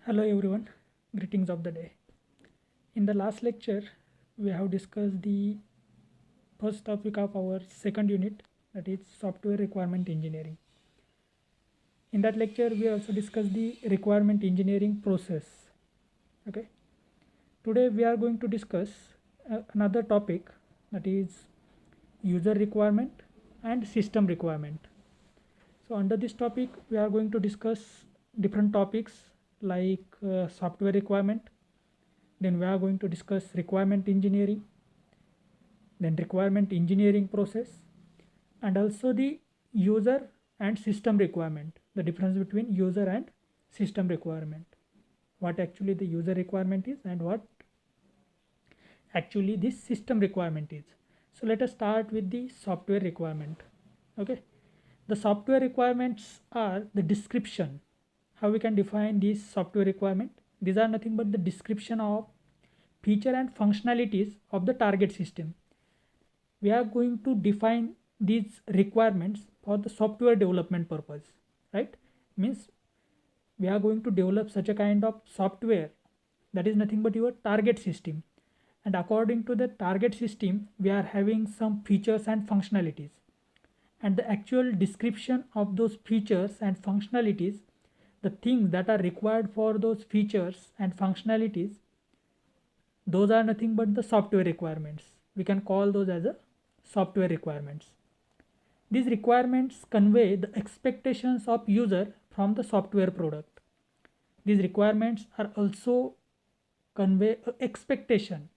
Hello everyone, greetings of the day. In the last lecture, we have discussed the first topic of our second unit, that is software requirement engineering. In that lecture, we also discussed the requirement engineering process. Okay. Today we are going to discuss another topic, that is user requirement and system requirement. So under this topic, we are going to discuss different topics like software requirement. Then we are going to discuss requirement engineering, then requirement engineering process, and also the user and system requirement, the difference between user and system requirement, what actually the user requirement is and what actually this system requirement is. So let us start with the software requirement. Okay, the software requirements are the description. How we can define this software requirement? These are nothing but the description of feature and functionalities of the target system. We are going to define these requirements for the software development purpose, right? Means we are going to develop such a kind of software that is nothing but your target system, and according to the target system we are having some features and functionalities, and the actual description of those features and functionalities, the things that are required for those features and functionalities, those are nothing but the software requirements. We can call those as a software requirements. These requirements convey the expectations of user from the software product. These requirements are also convey expectation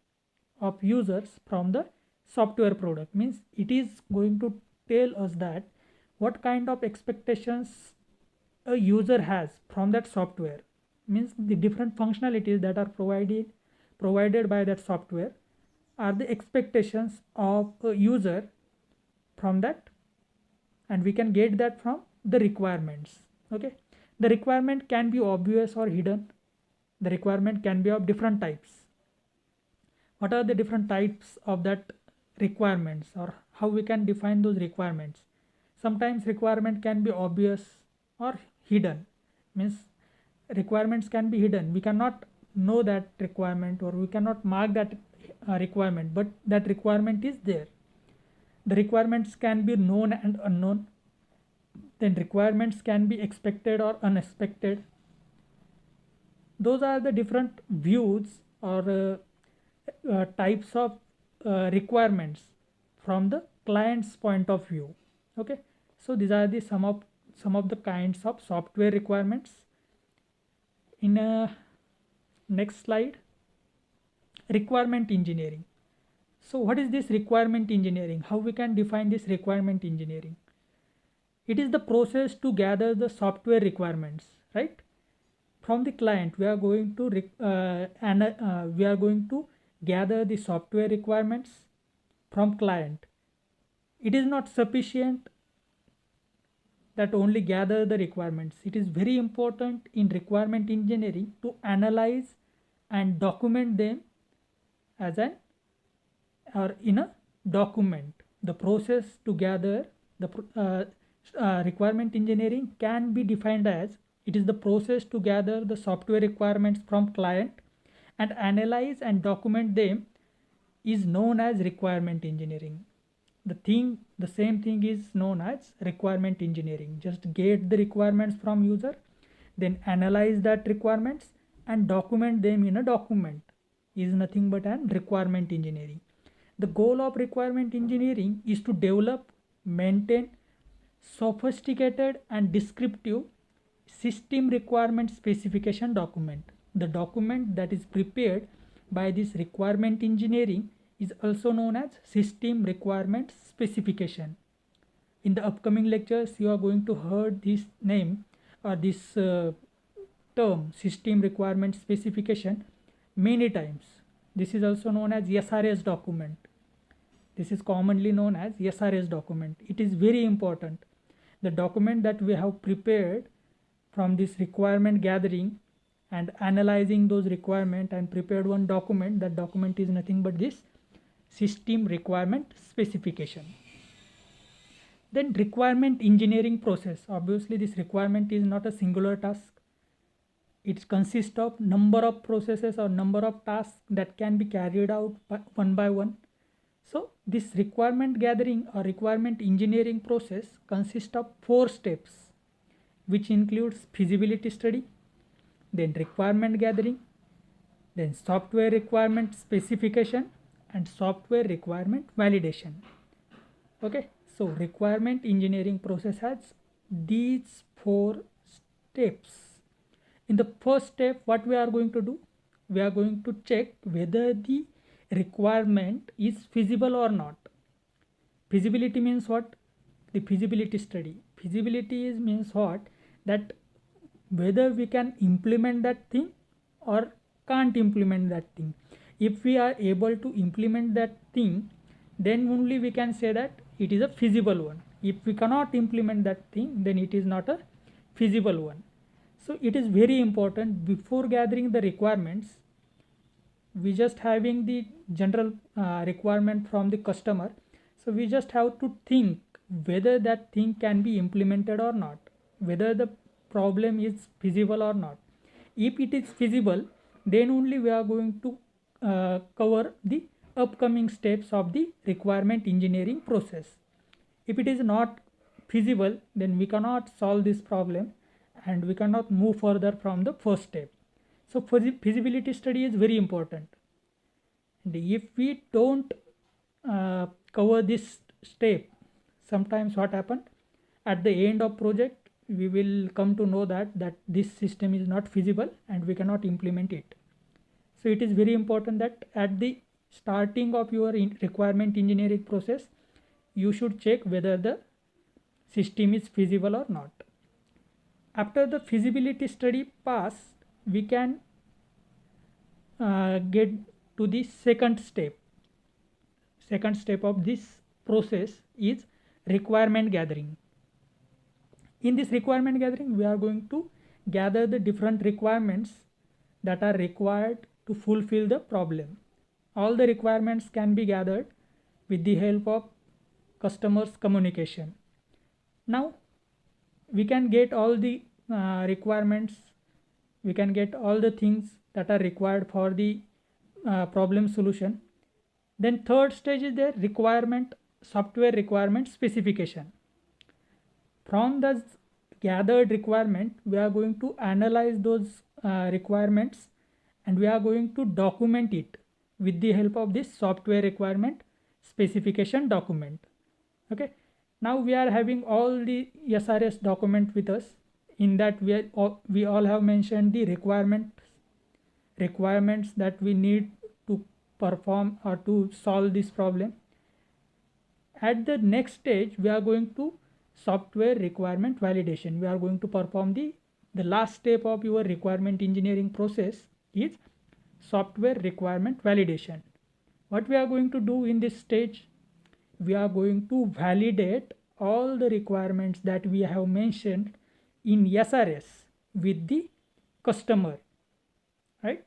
of users from the software product. Means it is going to tell us that what kind of expectations a user has from that software. Means the different functionalities that are provided by that software are the expectations of a user from that, and we can get that from the requirements. Okay, the requirement can be obvious or hidden. The requirement can be of different types. What are the different types of that requirements, or how we can define those requirements? Sometimes requirement can be obvious or hidden. Means requirements can be hidden, we cannot know that requirement, or we cannot mark that requirement, but that requirement is there. The requirements can be known and unknown. Then requirements can be expected or unexpected. Those are the different views or types of requirements from the client's point of view. Okay, so these are the some of the kinds of software requirements. In a next slide, requirement engineering. So what is this requirement engineering? How we can define this requirement engineering? It is the process to gather the software requirements, right, from the client. We are going to we are going to gather the software requirements from client. It is not sufficient that only gather the requirements. It is very important in requirement engineering to analyze and document them as an or in a document. The process to gather the requirement engineering can be defined as it is the process to gather the software requirements from client and analyze and document them is known as requirement engineering. The same thing is known as requirement engineering. Just get the requirements from user, then analyze that requirements and document them in a document is nothing but an requirement engineering. The goal of requirement engineering is to develop, maintain sophisticated and descriptive system requirement specification document. The document that is prepared by this requirement engineering is also known as system requirement specification. In the upcoming lectures, you are going to hear this name or this term system requirement specification many times. This is also known as SRS document. This is commonly known as SRS document. It is very important. The document that we have prepared from this requirement gathering and analyzing those requirements and prepared one document, that document is nothing but this system requirement specification. Then requirement engineering process. Obviously this requirement is not a singular task. It consists of number of processes or number of tasks that can be carried out one by one. So this requirement gathering or requirement engineering process consists of 4 steps, which includes feasibility study, then requirement gathering, then software requirement specification, and software requirement validation. Okay, so requirement engineering process has these 4 steps. In the first step, what we are going to do, we are going to check whether the requirement is feasible or not. Feasibility means what? The feasibility study. Feasibility means what? That whether we can implement that thing or can't implement that thing. If we are able to implement that thing, then only we can say that it is a feasible one. If we cannot implement that thing, then it is not a feasible one. So it is very important before gathering the requirements, we just having the general requirement from the customer. So we just have to think whether that thing can be implemented or not, whether the problem is feasible or not. If it is feasible, then only we are going to cover the upcoming steps of the requirement engineering process. If it is not feasible, then we cannot solve this problem and we cannot move further from the first step. So feasibility study is very important. And if we don't cover this step, sometimes what happened at the end of project, we will come to know that this system is not feasible and we cannot implement it. So it is very important that at the starting of your requirement engineering process, you should check whether the system is feasible or not. After the feasibility study passed, we can get to the second step. Second step of this process is requirement gathering. In this requirement gathering, we are going to gather the different requirements that are required to fulfill the problem. All the requirements can be gathered with the help of customers' communication. Now we can get all the requirements, we can get all the things that are required for the problem solution. Then third stage is the software requirement specification. From the gathered requirement, we are going to analyze those requirements and we are going to document it with the help of this software requirement specification document. Okay, now we are having all the SRS document with us. In that we all have mentioned the requirements that we need to perform or to solve this problem. At the next stage, we are going to software requirement validation. We are going to perform the last step of your requirement engineering process is software requirement validation. What we are going to do in this stage, we are going to validate all the requirements that we have mentioned in SRS with the customer, right?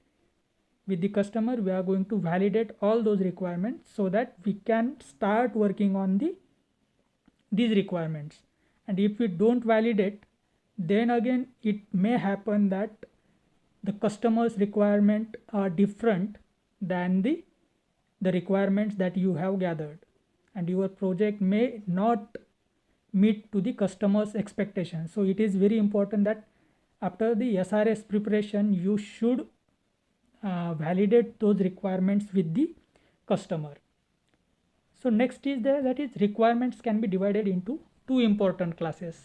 With the customer, we are going to validate all those requirements so that we can start working on these requirements. And if we don't validate, then again it may happen that the customer's requirement are different than the requirements that you have gathered, and your project may not meet to the customer's expectations. So it is very important that after the SRS preparation, you should validate those requirements with the customer. So next is that is requirements can be divided into 2 important classes.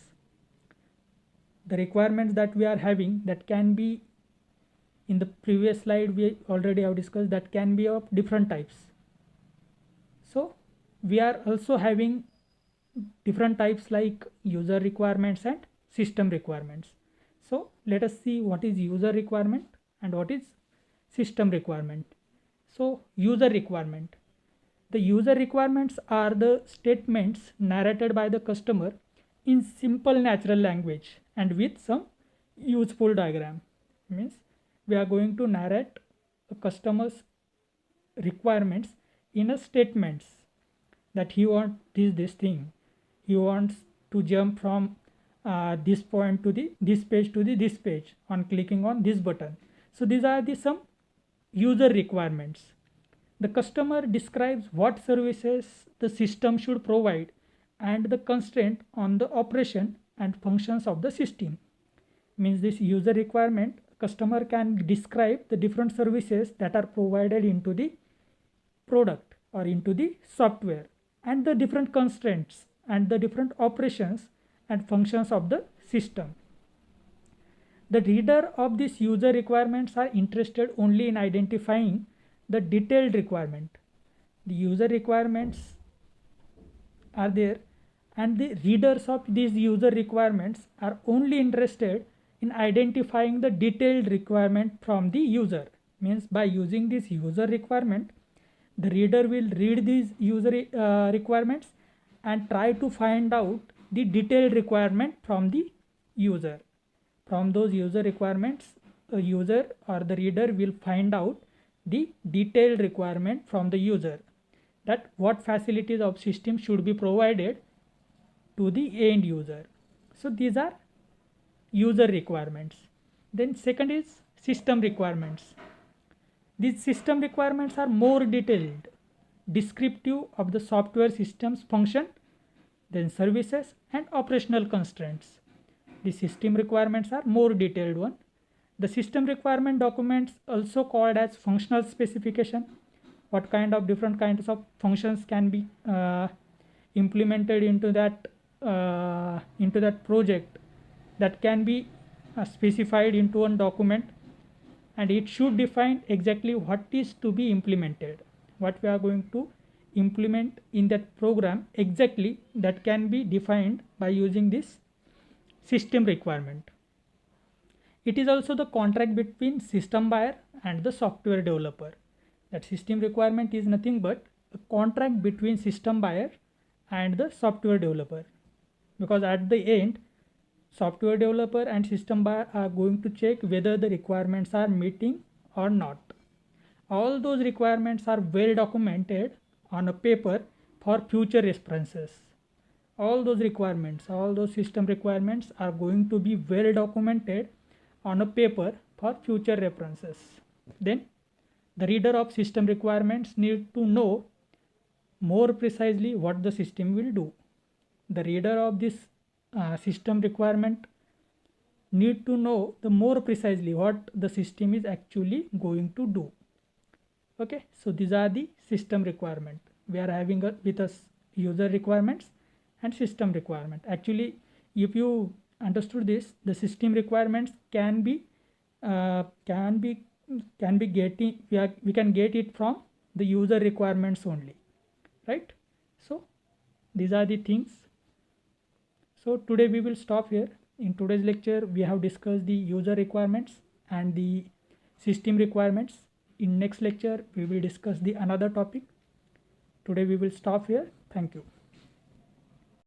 The requirements that we are having, that can be, in the previous slide we already have discussed, that can be of different types. So we are also having different types like user requirements and system requirements. So let us see what is user requirement and what is system requirement. So user requirement. The user requirements are the statements narrated by the customer in simple natural language and with some useful diagram. Means we are going to narrate a customer's requirements in a statements that he wants this thing. He wants to jump from this point to the this page to the this page on clicking on this button. So these are the some user requirements. The customer describes what services the system should provide and the constraint on the operation and functions of the system. Means this user requirement, customer can describe the different services that are provided into the product or into the software and the different constraints and the different operations and functions of the system. The reader of these user requirements are interested only in identifying the detailed requirement. The user requirements are there and the readers of these user requirements are only interested in identifying the detailed requirement from the user. Means by using this user requirement, the reader will read these user requirements and try to find out the detailed requirement from the user. From those user requirements, a user or the reader will find out the detailed requirement from the user, that what facilities of system should be provided to the end user. So these are user requirements. Then second is system requirements. These system requirements are more detailed, descriptive of the software system's function, then services and operational constraints. The system requirements are more detailed one. The system requirement documents, also called as functional specification, what kind of different kinds of functions can be implemented into that project, that can be specified into one document, and it should define exactly what is to be implemented, what we are going to implement in that program exactly, that can be defined by using this system requirement. It is also the contract between system buyer and the software developer. That system requirement is nothing but a contract between system buyer and the software developer, because at the end software developer and system buyer are going to check whether the requirements are meeting or not. All those requirements are well documented on a paper for future references. All those requirements, all those system requirements are going to be well documented on a paper for future references. Then the reader of system requirements need to know more precisely what the system will do. The reader of this system requirement need to know the more precisely what the system is actually going to do. Okay, so these are the system requirement. We are having with us user requirements and system requirement. Actually, if you understood this, the system requirements can be getting, we can get it from the user requirements only, right? So these are the things. So today we will stop here. In today's lecture we have discussed the user requirements and the system requirements. In next lecture we will discuss the another topic. Today we will stop here. Thank you.